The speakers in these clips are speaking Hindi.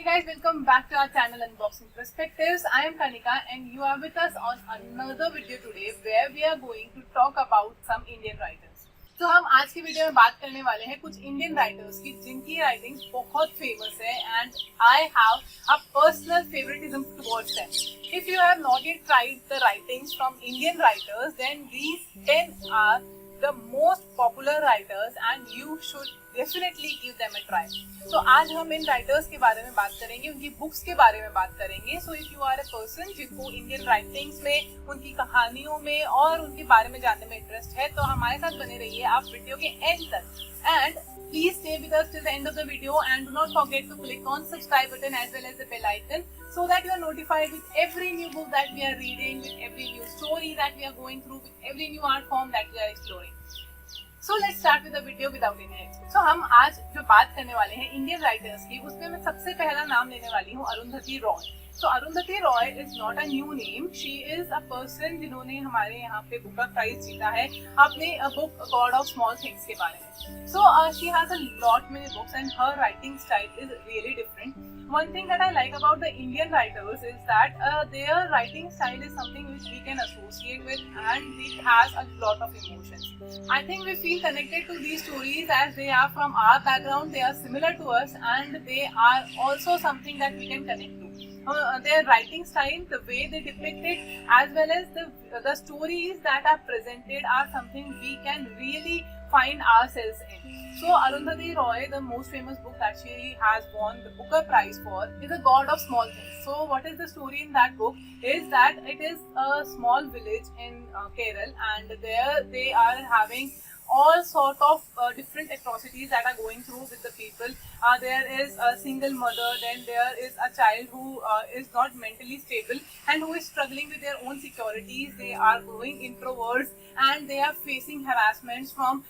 guys, welcome back to our channel Unboxing Perspectives. I am Kanika and you are with us on another video today where we are going to talk about some Indian writers. तो हम आज की वीडियो में बात करने वाले हैं कुछ इंडियन राइटर्स की जिनकी राइटिंग्स बहुत फेमस है and I have a personal favouritism towards them. If you have not yet tried the writings from Indian writers, then these 10 are the most popular writers and you should definitely give them a try. तो आज हम इन राइटर्स के बारे में बात करेंगे, उनकी बुक्स के बारे में बात करेंगे. So if you are a person जिनको इंडियन राइटिंग्स में, उनकी कहानियों में और उनके बारे में जानने में इंटरेस्ट है तो हमारे साथ बने रहिए आप वीडियो के एंड तक. And please stay with us till the end of the video and do not forget to click on subscribe button as well as the bell icon so that you are notified with every new book that we are reading, with every new story that we are going through, with every new art form that we are exploring. So let's start with the video without any ado. So हम आज जो बात करने वाले हैं इंडियन राइटर्स की, उसमें मैं सबसे पहला नाम लेने वाली हूँ Arundhati Roy. So Arundhati Roy is not a new name. She is a person जिन्होंने हमारे यहाँ पे बुकर प्राइज जीता है अपने book God of small things के बारे में. So she has a lot many books and her writing style is really different. One thing that I like about the Indian writers is that their writing style is something which we can associate with and it has a lot of emotions. I think we feel connected to these stories as they are from our background, they are similar to us and they are also something that we can connect to. Their writing style, the way they depict it, as well as the stories that are presented are something we can really find ourselves in. So Arundhati Roy, the most famous book that she has won the Booker Prize for is The God of Small Things. So what is the story in that book is that it is a small village in Kerala and there they are having all sort of different atrocities that are going through with the people. There is a single mother, then there is a child who is not mentally stable and who is struggling with their own securities. They are growing introverts and they are facing harassments from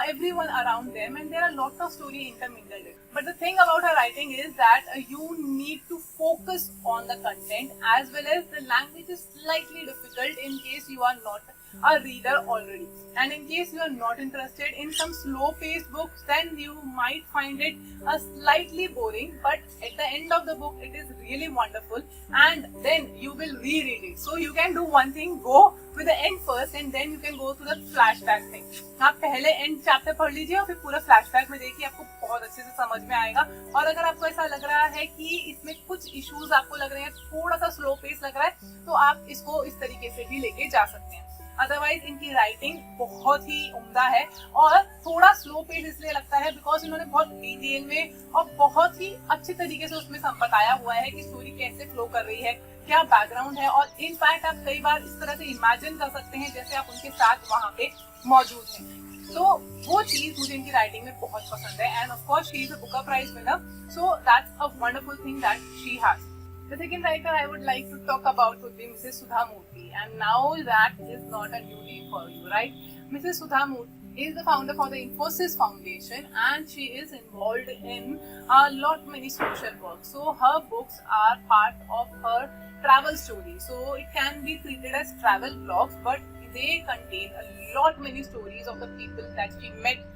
everyone around them and there are lots of story intermingled. But the thing about her writing is that you need to focus on the content as well as the language is slightly difficult in case you are not a reader already, and in case you are not interested in some slow paced books then you might find it slightly boring, but at the end of the book it is really wonderful and then you will reread it. So you can do one thing, go with the end first and then you can go to the flashback thing. आप पहले एंड चैप्टर पढ़ लीजिए और फिर पूरा फ्लैशबैक में देखिए, आपको बहुत अच्छे से समझ में आएगा. और अगर आपको ऐसा लग रहा है कि इसमें कुछ इश्यूज आपको लग रहे हैं, थोड़ा सा स्लो पेस लग रहा है, तो आप इसको इस तरीके से भी लेके जा सकते हैं. अदरवाइज इनकी राइटिंग बहुत ही उम्दा है और थोड़ा स्लो पेस इसलिए लगता है बिकॉज इन्होंने बहुत डिटेल में और बहुत ही अच्छे तरीके से उसमें बताया हुआ है कि स्टोरी कैसे फ्लो कर रही है, क्या बैकग्राउंड है, और इनफैक्ट आप कई बार इस तरह से इमेजिन कर सकते हैं जैसे आप उनके साथ वहाँ पे मौजूद हैं. तो वो चीज मुझे इनकी राइटिंग में बहुत पसंद है and of course she is a Booker prize winner, so that's a wonderful thing that she has. The second writer I would like to talk about would be Mrs. Sudha Murty, and now that is not a new name for you, right? Mrs. Sudha Murty is the founder for the Infosys Foundation and she is involved in a lot many social work. So her books are part of her travel story. So it can be treated as travel blogs, but they contain a lot many stories of the people that she met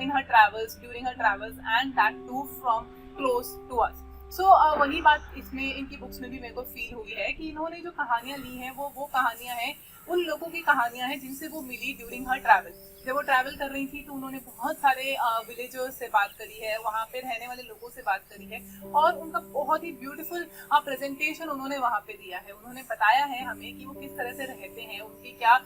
in her travels, during her travels, and that too from close to us. So वही बात इसमें इनकी बुक्स में भी मेरे को फील हुई है कि इन्होंने जो कहानियां ली हैं वो कहानियां हैं उन लोगों की कहानियां हैं जिनसे वो मिली ड्यूरिंग हर ट्रैवल. जब वो ट्रैवल कर रही थी तो उन्होंने बहुत सारे विलेजर्स से बात करी है, वहाँ पे रहने वाले लोगों से बात करी है और उनका बहुत ही ब्यूटीफुल प्रेजेंटेशन उन्होंने वहाँ पे दिया है. उन्होंने बताया है हमें कि वो किस तरह से रहते हैं, उनकी क्या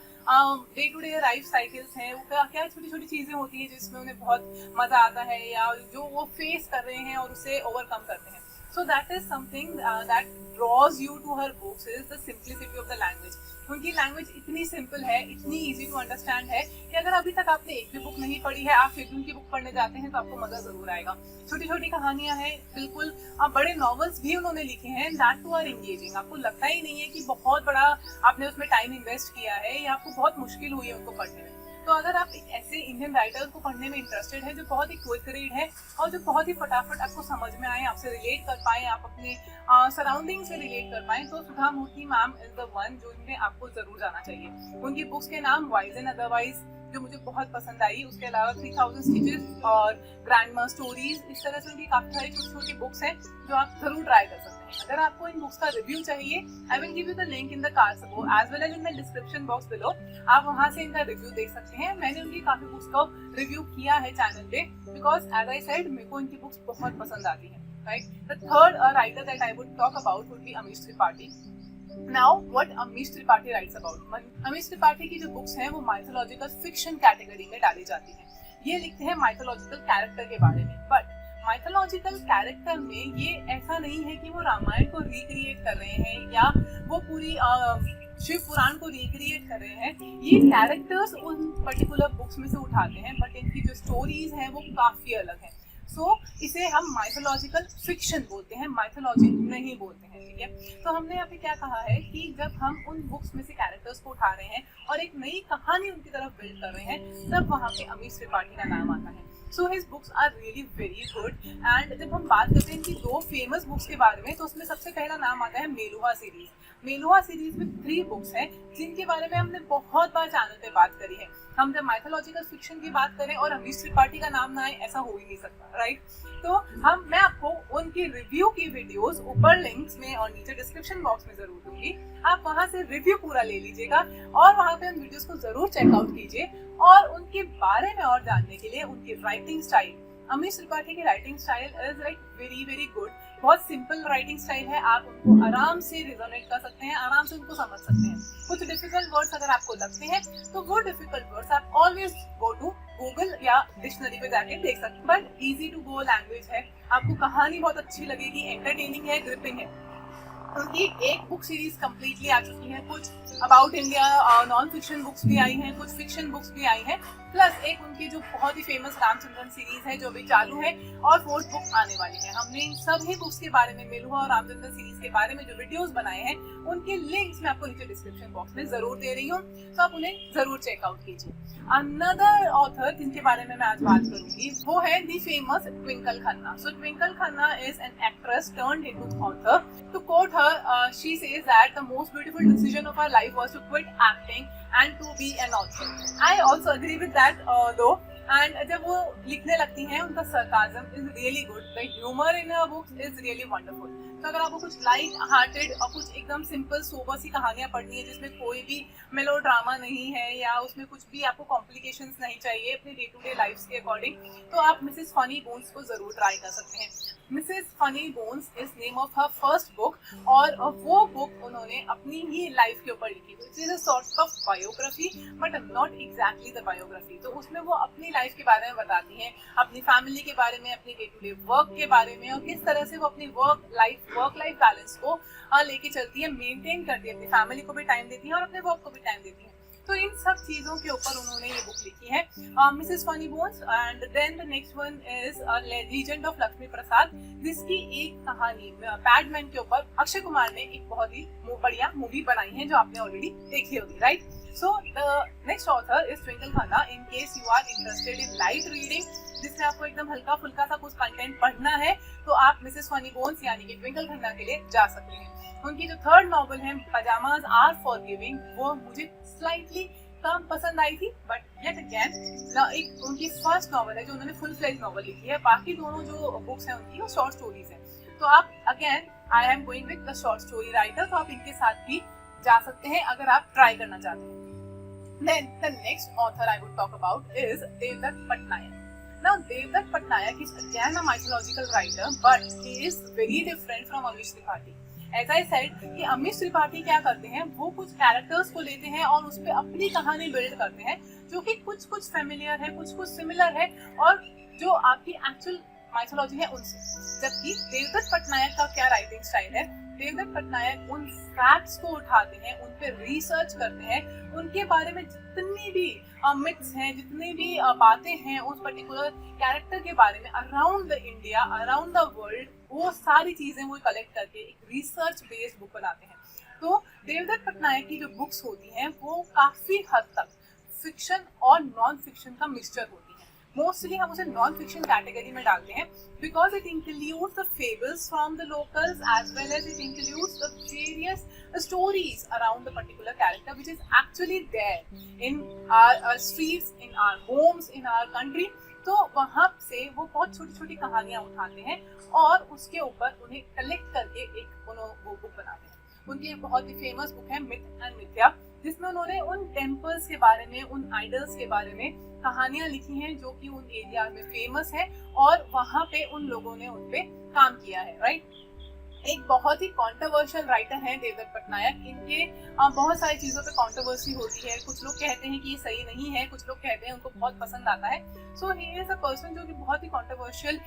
day to day life cycles हैं, वो क्या छोटी छोटी चीजें होती हैं जिसमें उन्हें बहुत मजा आता है या जो वो फेस कर रहे हैं और उसे ओवरकम करते हैं. So that is something that draws you to her books is the simplicity of the language. उनकी लैंग्वेज इतनी सिंपल है, इतनी इजी टू अंडरस्टैंड है कि अगर अभी तक आपने एक भी बुक नहीं पढ़ी है, आप फिर भी उनकी बुक पढ़ने जाते हैं तो आपको मजा जरूर आएगा. छोटी छोटी कहानियां हैं, बिल्कुल बड़े नॉवेल्स भी उन्होंने लिखे हैं, दैट टू आर एंगेजिंग. आपको लगता ही नहीं है कि बहुत बड़ा आपने उसमें टाइम इन्वेस्ट किया है या आपको बहुत मुश्किल हुई है उनको पढ़ने में. तो अगर आप एक ऐसे इंडियन राइटर्स को पढ़ने में इंटरेस्टेड है जो बहुत ही क्विक रीड है और जो बहुत ही फटाफट आपको समझ में आए, आपसे रिलेट कर पाए, आप अपने सराउंडिंग से रिलेट कर पाए, तो सुधा मूर्ति मैम इज द वन जो इनमें आपको जरूर जाना चाहिए. उनकी बुक्स के नाम वाइज एंड अदरवाइज, जो मुझे बहुत पसंद आई। उसके अलावा 3000 स्टिचेस और ग्रैंडमा स्टोरीज, इस तरह से उनकी काफी सारी छोटी छोटी बुक्स हैं जो आप जरूर ट्राई कर सकते हैं। अगर आपको इन बुक्स का रिव्यू चाहिए, I will give you the link in the cards above as well as in the description box below. आप वहां से इनका रिव्यू देख सकते हैं। मैंने उनकी काफी बुक्स का रिव्यू किया है चैनल पे, बिकॉज एज आई सेड मेरे को इनकी बुक्स बहुत पसंद आती है। Right, the third writer that I would talk about would be Amish Tripathi. Now, what Amish Tripathi writes about? Amish Tripathi की जो बुक्स हैं वो माइथोलॉजिकल फिक्शन कैटेगरी में डाली जाती हैं। ये लिखते हैं माइथोलॉजिकल कैरेक्टर के बारे में, बट माइथोलॉजिकल कैरेक्टर में ये ऐसा नहीं है कि वो रामायण को रिक्रिएट कर रहे हैं या वो पूरी शिव पुराण को रिक्रिएट कर रहे हैं। ये कैरेक्टर्स उन पर्टिकुलर बुक्स में से उठाते हैं, बट इनकी जो स्टोरीज हैं वो काफी अलग हैं। सो इसे हम माइथोलॉजिकल फिक्शन बोलते हैं, माइथोलॉजी नहीं बोलते हैं। ठीक है, तो हमने यहाँ पे क्या कहा है कि जब हम उन बुक्स में से कैरेक्टर्स को उठा रहे हैं और एक नई कहानी उनकी तरफ बिल्ड कर रहे हैं, तब वहाँ पे अमीश त्रिपाठी का नाम आता है। So his books are really very good. And जब हम बात करते हैं इनकी 2 फेमस बुक्स के बारे में, तो उसमें सबसे पहला नाम आता है मेलुहा सीरीज। मेलुहा सीरीज में 3 बुक्स हैं जिनके बारे में हमने बहुत बार चैनल पे बात करी है। हम जब माइथोलॉजिकल फिक्शन की बात करें और अमीश त्रिपाठी का नाम ना आए, ऐसा हो ही नहीं सकता। राइट, तो मैं आपको उनकी रिव्यू की वीडियोस ऊपर लिंक्स में और नीचे डिस्क्रिप्शन बॉक्स में जरूर दूंगी। आप वहां से रिव्यू पूरा ले लीजिएगा और वहां पे उन वीडियोस को जरूर चेकआउट कीजिए। और उनके बारे में और जानने के लिए उनकी राइटिंग स्टाइल, अमीश त्रिपाठी की writing style is like very very good. बहुत सिंपल राइटिंग स्टाइल है, आप उनको आराम से रिजोनेट कर सकते हैं, आराम से उनको समझ सकते हैं। कुछ डिफिकल्ट वर्ड्स अगर आपको लगते हैं तो वो डिफिकल्ट वर्ड्स आप ऑलवेज गो टू गूगल या डिक्शनरी पे जाके देख सकते हैं। But easy to go language है, आपको कहानी बहुत अच्छी लगेगी, एंटरटेनिंग है, ग्रिपिंग है। उनकी एक बुक सीरीज कंप्लीटली आ चुकी है, कुछ about India non fiction books भी आई हैं, कुछ फिक्शन बुक्स भी आई हैं, प्लस एक उनकी जो बहुत ही फेमस रामचंद्रन सीरीज है जो अभी चालू है और 4th बुक आने वाली है। हमने इन सभी बुक्स के बारे में, मेलुहा और रामचंद्रन सीरीज के बारे में जो वीडियोस बनाए हैं, उनके लिंक्स मैं आपको नीचे डिस्क्रिप्शन बॉक्स में जरूर दे रही हूँ, तो आप उन्हें जरूर चेकआउट कीजिए। अनदर ऑथर जिनके बारे में मैं आज बात करूंगी वो है the famous Twinkle Khanna. So Twinkle Khanna is an actress turned into author. To quote her, she says that the most beautiful decision of her life was to quit acting and to be an author. I also agree with that though. And जब वो लिखने लगती हैं, उनका sarcasm is really good. The humor in her books is really wonderful. तो अगर आपको कुछ लाइट हार्टेड और कुछ एकदम सिंपल सोबर सी कहानियां पढ़नी है जिसमें कोई भी मेलोड्रामा नहीं है या उसमें कुछ भी आपको कॉम्प्लिकेशंस नहीं चाहिए अपने डे टू डे लाइफ के अकॉर्डिंग, तो आप मिसेस फनी बोन्स को जरूर ट्राई कर सकते हैं। Mrs Funny bones is name of her first book, और वो बुक उन्होंने अपनी ही लाइफ के ऊपर लिखी। It is a sort of biography but not exactly the biography. तो उसमें वो अपनी लाइफ के बारे में बताती हैं, अपनी फैमिली के बारे में, अपनी डे टू डे वर्क के बारे में, और किस तरह से वो अपनी वर्क लाइफ बैलेंस को लेके चलती है, मेंटेन करती है, अपनी फैमिली को भी टाइम देती है और अपने वर्क को भी टाइम देती है। तो इन सब चीजों के ऊपर उन्होंने ये बुक लिखी है, Mrs Funny Bones. And then the next one is legend of Lakshmi Prasad, जिसकी एक कहानी पैडमैन के ऊपर अक्षय कुमार ने एक बहुत ही बढ़िया मूवी बनाई है जो आपने ऑलरेडी देखी होगी। Right, so the next author is Twinkle Khanna. In case you are interested in light reading, जिसमें आपको एकदम हल्का फुल्का सा कुछ कंटेंट पढ़ना है, तो आप मिसेस फनी बोन्स यानी कि ट्विंकल खन्ना के लिए जा सकते हैं। उनकी जो 3rd नॉवल है पजामाज आर फॉरगिविंग, वो मुझे स्लाइटली कम पसंद आई थी, बट येट अगेन एक उनकी फर्स्ट नॉवल है जो उन्होंने फुल फ्लेज नॉवल लिखी है। बाकी दोनों जो बुक्स हैं उनकी वो शॉर्ट स्टोरीज हैं। तो आप again, I am going with the short story writer, तो आप इनके साथ भी जा सकते हैं अगर आप ट्राई करना चाहते हैं। Then the next author I would talk about is Devdutt Pattanayak. Now Devdutt Pattanayak is again a mythological writer, but he is very different from Amish Tripathi. As I said कि अमीश त्रिपाठी क्या करते हैं, वो कुछ कैरेक्टर्स को लेते हैं और उस पर अपनी कहानी बिल्ड करते हैं, जो कि कुछ फैमिलियर है, कुछ सिमिलर है और जो आपकी एक्चुअल माइथोलॉजी है उनसे। जबकि देवदत्त पटनायक का क्या राइटिंग स्टाइल है, देवदत्त पटनायक उन फैक्ट्स को उठाते हैं, उन पे रिसर्च करते हैं, उनके बारे में जितनी भी मिथ्स हैं, जितनी भी बातें हैं उस पर्टिकुलर कैरेक्टर के बारे में around the India, around the world, वो सारी चीजें वो कलेक्ट करके एक रिसर्च बेस्ड बुक बनाते हैं। तो देवदत्त पटनायक की जो बुक्स होती हैं वो काफी हद तक फिक्शन और नॉन फिक्शन का मिक्सचर होती है। मोस्टली हम उसे नॉन फिक्शन कैटेगरी में डालते हैं because it includes the fables from the locals as well as it includes the various stories around the particular character which is actually there in our streets, in our homes, in our country. तो वहाँ से वो बहुत छोटी छोटी कहानियां उठाते हैं और उसके ऊपर उन्हें कलेक्ट करके एक वो बुक बनाते हैं। उनकी एक बहुत ही फेमस बुक है मिथ एंड मिथ्या, जिसमें उन्होंने उन टेम्पल्स के बारे में, उन आइडल्स के बारे में कहानियां लिखी हैं जो कि उन एरिया में फेमस है और वहाँ पे उन लोगों ने उन पे काम किया है, राइट। एक बहुत ही कंट्रोवर्शियल राइटर हैं देवदत्त पटनायक। इनके बहुत सारी चीज़ों पे कंट्रोवर्सी होती है। कुछ लोग कहते हैं कि ये सही नहीं है, कुछ लोग कहते हैं उनको बहुत पसंद आता है। सो ही इज अ पर्सन जो कि बहुत ही कंट्रोवर्शियल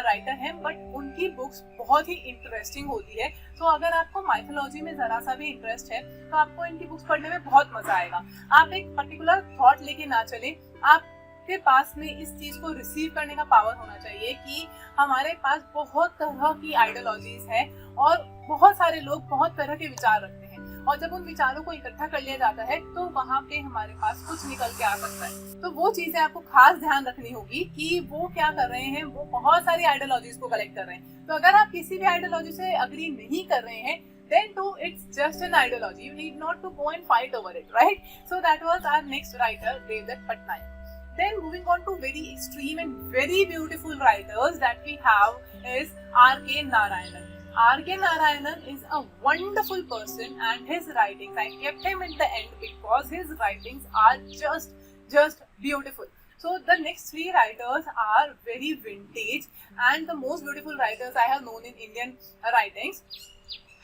राइटर हैं, बट उनकी बुक्स बहुत ही इंटरेस्टिंग होती है। तो अगर आपको माइथोलॉजी में जरा सा भी इंटरेस्ट है तो आपको इनकी बुक्स पढ़ने में बहुत मजा आएगा। आप एक पर्टिकुलर थॉट लेके ना चले, आप के पास में इस चीज को रिसीव करने का पावर होना चाहिए कि हमारे पास बहुत तरह की आइडियोलॉजीज है और बहुत सारे लोग बहुत तरह के विचार रखते हैं, और जब उन विचारों को इकट्ठा कर लिया जाता है तो वहाँ पे हमारे पास कुछ निकल के आ सकता है। तो वो चीजें आपको खास ध्यान रखनी होगी कि वो क्या कर रहे हैं, वो बहुत सारी आइडियोलॉजीज को कलेक्ट कर रहे हैं। तो अगर आप किसी भी आइडियोलॉजी से अग्री नहीं कर रहे हैं, then too it's just an ideology. You need not to go and fight over it, right? So that was our next writer, Devdutt Patnaik. Then moving on to very extreme and very beautiful writers that we have is R.K. Narayanan. R.K. Narayanan is a wonderful person and his writings, I kept him in the end because his writings are just beautiful. So the next three writers are very vintage and the most beautiful writers I have known in Indian writings.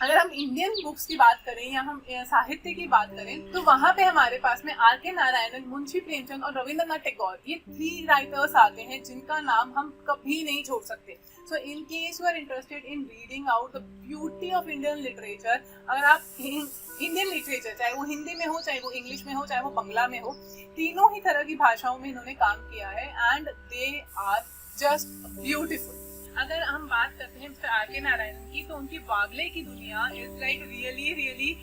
अगर हम इंडियन बुक्स की बात करें या हम साहित्य की बात करें तो वहाँ पे हमारे पास में R.K. नारायणन, मुंशी प्रेमचंद और रविंद्रनाथ टैगोर, ये थ्री राइटर्स आते हैं जिनका नाम हम कभी नहीं छोड़ सकते। So in case you are interested in reading out the beauty of Indian literature, अगर आप इंडियन लिटरेचर चाहे वो हिंदी में हो, चाहे वो इंग्लिश में हो, चाहे वो बंगला में हो, तीनों ही तरह की भाषाओं में इन्होंने काम किया है and they are just beautiful. अगर हम बात करते हैं मिस्टर R.K. नारायणन की तो उनकी वागले की दुनिया is like really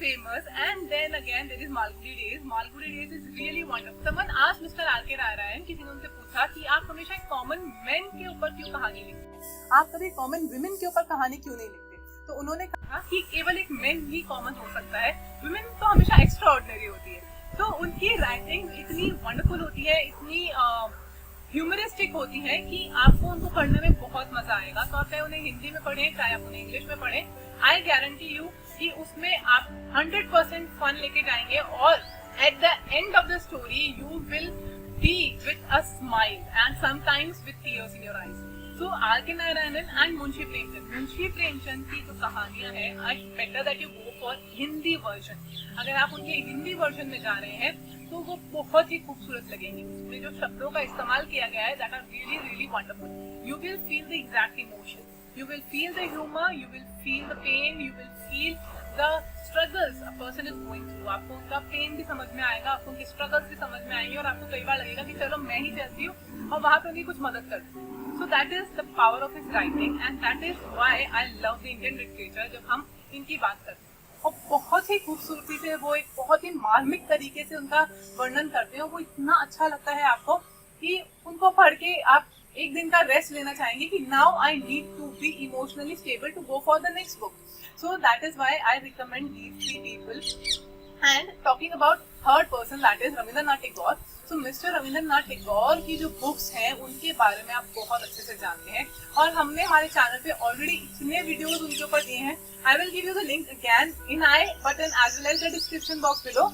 famous and then again there is Malgudi days. Malgudi days is really wonderful. Someone asked mister R.K. Narayanan, किसी ने उनसे पूछा कि आप हमेशा कॉमन मेन के ऊपर क्यों कहानी लिखते हैं, आप कभी कॉमन विमेन के ऊपर कहानी क्यों नहीं लिखते? तो उन्होंने कहा कि केवल एक मेन ही कॉमन हो सकता है, विमेन तो हमेशा एक्स्ट्रा ऑर्डिनरी होती है। तो उनकी राइटिंग इतनी वंडरफुल होती है, इतनी ह्यूमरिस्टिक होती है कि आपको उनको पढ़ने में बहुत मजा आएगा। तो आप चाहे उन्हें हिंदी में पढ़ें, चाहे आप उन्हें इंग्लिश में पढ़ें, आई गारंटी यू कि उसमें आप 100% फन लेके जाएंगे और at the end of the story you will be with a smile and sometimes with tears in your eyes. So R.K. Narayanan and Munshi Premchand, Munshi Premchand की जो कहानियां हैं, I better that you go for Hindi version. अगर आप उनके हिंदी वर्जन में जा रहे हैं तो वो बहुत ही खूबसूरत लगेंगे। उसमें जो शब्दों का इस्तेमाल किया गया है that are really wonderful. You will feel the exact emotion, you will feel the humour, you will feel the pain, you will feel the struggles a person is going through. आपको उनका पेन भी समझ में आएगा, आपको उनके स्ट्रगल्स भी समझ में आएंगे और आपको कई बार लगेगा कि चलो मैं ही चलती हूँ और वहाँ पे उनकी कुछ मदद कर दूँ। सो that is the power of his writing and that is why I love the Indian literature. जब हम इनकी बात करते हैं और बहुत ही खूबसूरती से वो एक बहुत ही मार्मिक तरीके से उनका वर्णन करते हैं, वो इतना अच्छा लगता है आपको कि उनको पढ़ के आप एक दिन का रेस्ट लेना चाहेंगे कि now I need to be emotionally stable to go for the next book. So that is why I recommend these three people. And talking about third person that is Rabindranath Tagore. तो मिस्टर रविंद्रनाथ टैगोर की जो बुक्स हैं उनके बारे में आप बहुत अच्छे से जानते हैं और हमने हमारे चैनल पे ऑलरेडी इतने वीडियोस उनके ऊपर दिए हैं। I will give you the link again in I button as well as the description box below.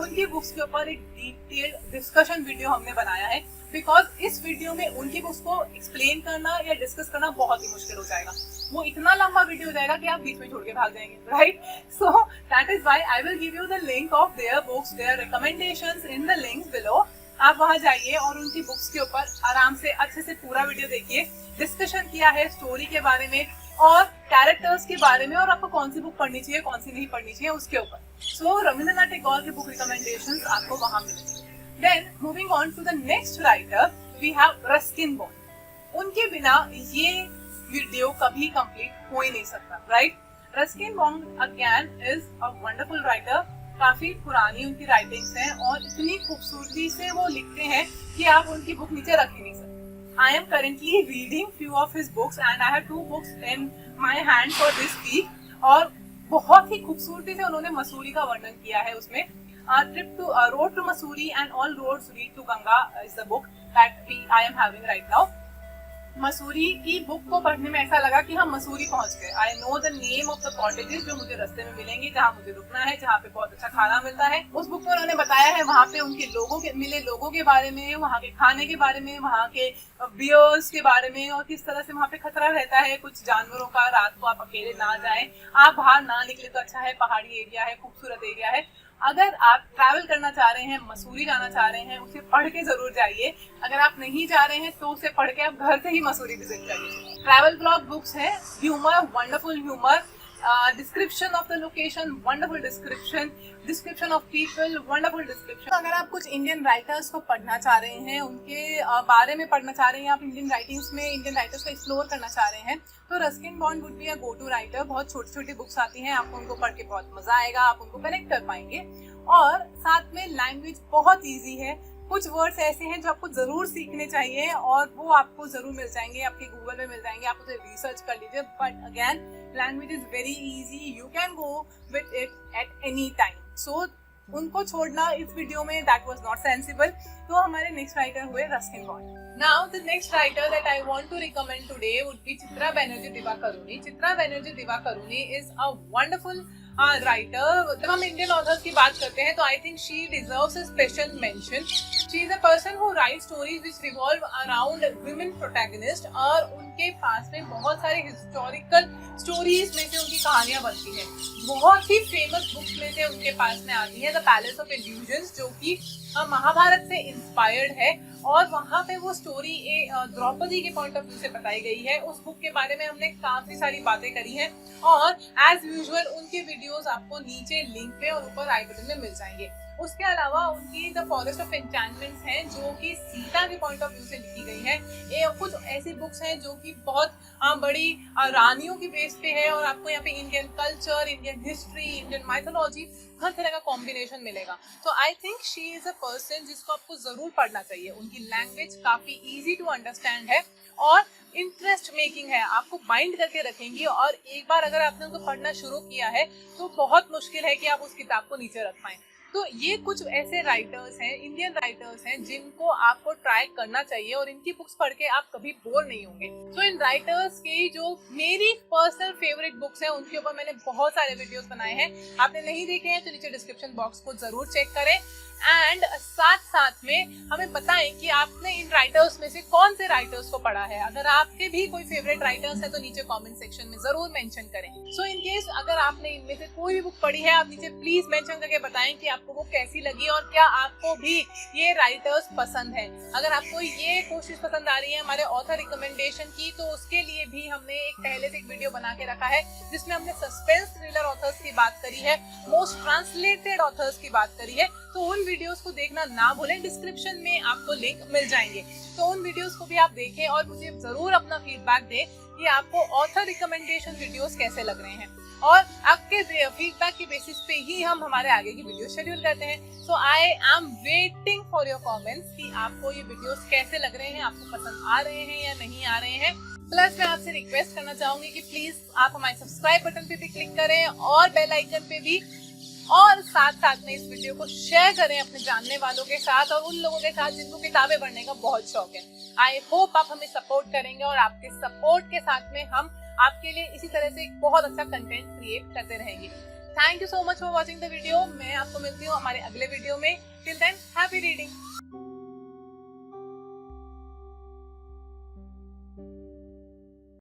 उनकी बुक्स के ऊपर एक डिटेल्ड डिस्कशन वीडियो हमने बनाया है बिकॉज इस वीडियो में उनकी बुक्स को एक्सप्लेन करना या डिस्कस करना बहुत ही मुश्किल हो जाएगा। वो इतना लंबा वीडियो हो जाएगा कि आप बीच में छोड़ के भाग जाएंगे, right? So that is why I will give you the link of their books, their recommendations in the link below. आप वहां जाइए और उनकी बुक्स के ऊपर आराम से अच्छे से पूरा वीडियो देखिए। डिस्कशन किया है स्टोरी के बारे में और कैरेक्टर्स के बारे में और आपको कौन सी बुक पढ़नी चाहिए, कौन सी नहीं पढ़नी चाहिए उसके ऊपर। सो रविंद्रनाथ टैगोर की बुक रिकमेंडेशंस आपको वहां मिलेंगे। Then moving on to the next writer we have Ruskin Bond. उनके बिना ये वीडियो कभी कंप्लीट हो ही नहीं सकता, right? Ruskin bond again is a wonderful writer काफी पुरानी उनकी राइटिंग्स हैं और इतनी खूबसूरती से वो लिखते हैं कि आप उनकी बुक नीचे रख ही नहीं सकते। I am currently reading few of his books and I have 2 books in my hand for this week. और बहुत ही खूबसूरती से उन्होंने मसूरी का वर्णन किया है उसमें। Trip to road to Mussoorie and all roads lead to Ganga is the book that I am having right now. Mussoorie की बुक को पढ़ने में ऐसा लगा कि हम मसूरी पहुंच गए। I know the name of the cottages जो मुझे रास्ते में मिलेंगे, जहाँ मुझे रुकना है, जहाँ पे बहुत अच्छा खाना मिलता है। उस बुक में उन्होंने बताया है वहाँ पे उनके मिले लोगों के बारे में, वहाँ के खाने के बारे में, वहाँ के बियर्स के बारे में और किस तरह से वहाँ पे खतरा रहता है कुछ जानवरों का। रात को आप अकेले ना जाएं, आप बाहर ना निकले तो अच्छा है। पहाड़ी एरिया है, खूबसूरत एरिया है। अगर आप ट्रैवल करना चाह रहे हैं, मसूरी जाना चाह रहे हैं, उसे पढ़ के जरूर जाइए। अगर आप नहीं जा रहे हैं तो उसे पढ़ के आप घर से ही मसूरी विजिट करिए। ट्रैवल ब्लॉग बुक्स है, humour, wonderful humour, description of the location, wonderful description of people, wonderful description. अगर आप कुछ इंडियन राइटर्स को पढ़ना चाह रहे हैं, उनके बारे में पढ़ना चाह रहे हैं, आप इंडियन राइटर्स को एक्सप्लोर करना चाह रहे हैं, तो Ruskin Bond would be a go to writer. बहुत छोटी छोटी बुक्स आती हैं, आपको उनको पढ़ के बहुत मजा आएगा, आप उनको कनेक्ट कर पाएंगे। और साथ में लैंग्वेज बहुत ईजी है। कुछ वर्ड्स ऐसे हैं जो आपको जरूर सीखने चाहिए और वो आपको जरूर मिल जाएंगे, आपके गूगल में मिल जाएंगे, आप उसे रिसर्च कर लीजिए। But again language is very easy, you can go with it at any time. So उनको छोड़ना इस वीडियो में दैट वाज नॉट सेंसिबल। तो हमारे नेक्स्ट राइटर हुए Ruskin bond. Now the next writer that I want to recommend today would be Chitra Banerjee Divakaruni. Chitra Banerjee Divakaruni is a wonderful writer. जब हम इंडियन ऑथर्स की बात करते हैं तो I think she deserves a special mention. She is a person who writes stories which revolve around women protagonists और उनके पास में बहुत सारे हिस्टोरिकल स्टोरीज में से उनकी कहानियां बनती हैं। बहुत ही फेमस बुक्स में से उनके पास में आती है द पैलेस ऑफ इल्यूजन्स, जो कि महाभारत से इंस्पायर्ड है और वहाँ पे वो स्टोरी द्रौपदी के पॉइंट ऑफ व्यू से बताई गई है। उस बुक के बारे में हमने काफी सारी बातें करी हैं और एज यूजुअल उनके वीडियोस आपको नीचे लिंक पे और ऊपर आई बटन में मिल जाएंगे। उसके अलावा उनकी द फॉरेस्ट ऑफ एन्चैंटमेंट्स हैं जो कि सीता के पॉइंट ऑफ व्यू से लिखी गई है। ये कुछ ऐसी बुक्स हैं जो कि बहुत बड़ी रानियों की बेस पे है और आपको यहाँ पे Indian culture, Indian history, Indian mythology, हर तरह का कॉम्बिनेशन मिलेगा। तो I think she is a person जिसको आपको जरूर पढ़ना चाहिए। उनकी लैंग्वेज काफी इजी टू अंडरस्टैंड है और इंटरेस्ट मेकिंग है, आपको बाइंड करके रखेंगी। और एक बार अगर आपने उनको पढ़ना शुरू किया है तो बहुत मुश्किल है कि आप उस किताब को नीचे रख पाएं। तो ये कुछ ऐसे राइटर्स हैं, इंडियन राइटर्स हैं, जिनको आपको ट्राई करना चाहिए और इनकी बुक्स पढ़ के आप कभी बोर नहीं होंगे। तो इन राइटर्स की जो मेरी पर्सनल फेवरेट बुक्स हैं उनके ऊपर मैंने बहुत सारे वीडियोस बनाए हैं। आपने नहीं देखे हैं तो नीचे डिस्क्रिप्शन बॉक्स को जरूर चेक करें एंड साथ में हमें बताएं कि आपने इन राइटर्स में से कौन से राइटर्स को पढ़ा है। अगर आपके भी कोई फेवरेट राइटर्स है तो नीचे कमेंट सेक्शन में जरूर मेंशन करें। सो इन केस अगर आपने इनमें से कोई भी बुक पढ़ी है, आप नीचे प्लीज मेंशन करके बताएं कि आपको वो कैसी लगी और क्या आपको भी ये राइटर्स पसंद है। अगर आपको ये कोशिश पसंद आ रही है हमारे ऑथर रिकमेंडेशन की, तो उसके लिए भी हमने पहले से एक वीडियो बना के रखा है जिसमें हमने सस्पेंस थ्रिलर ऑथर्स की बात करी है, मोस्ट ट्रांसलेटेड ऑथर्स की बात करी है। तो उन वीडियोस को देखना ना भूलें, डिस्क्रिप्शन में आपको लिंक मिल जाएंगे। तो उन वीडियोस को भी आप देखें और मुझे जरूर अपना फीडबैक दें कि आपको ऑथर रिकमेंडेशन वीडियोस कैसे लग रहे हैं और आपके फीडबैक की बेसिस पे ही हम हमारे आगे की वीडियो शेड्यूल करते हैं। So I am waiting for your comments कि आपको ये वीडियोस कैसे लग रहे हैं, आपको पसंद आ रहे हैं या नहीं आ रहे हैं। प्लस मैं आपसे रिक्वेस्ट करना चाहूंगी कि प्लीज आप हमारे सब्सक्राइब बटन पे भी क्लिक करें और बेल आइकन पे भी, और साथ में इस वीडियो को शेयर करें अपने जानने वालों के साथ और उन लोगों के साथ जिनको किताबें पढ़ने का बहुत शौक है। आई होप आप हमें सपोर्ट करेंगे और आपके सपोर्ट के साथ में हम आपके लिए इसी तरह से एक बहुत अच्छा कंटेंट क्रिएट करते रहेंगे। Thank you so much for watching the video. मैं आपको मिलती हूँ हमारे अगले वीडियो में। Till than happy reading.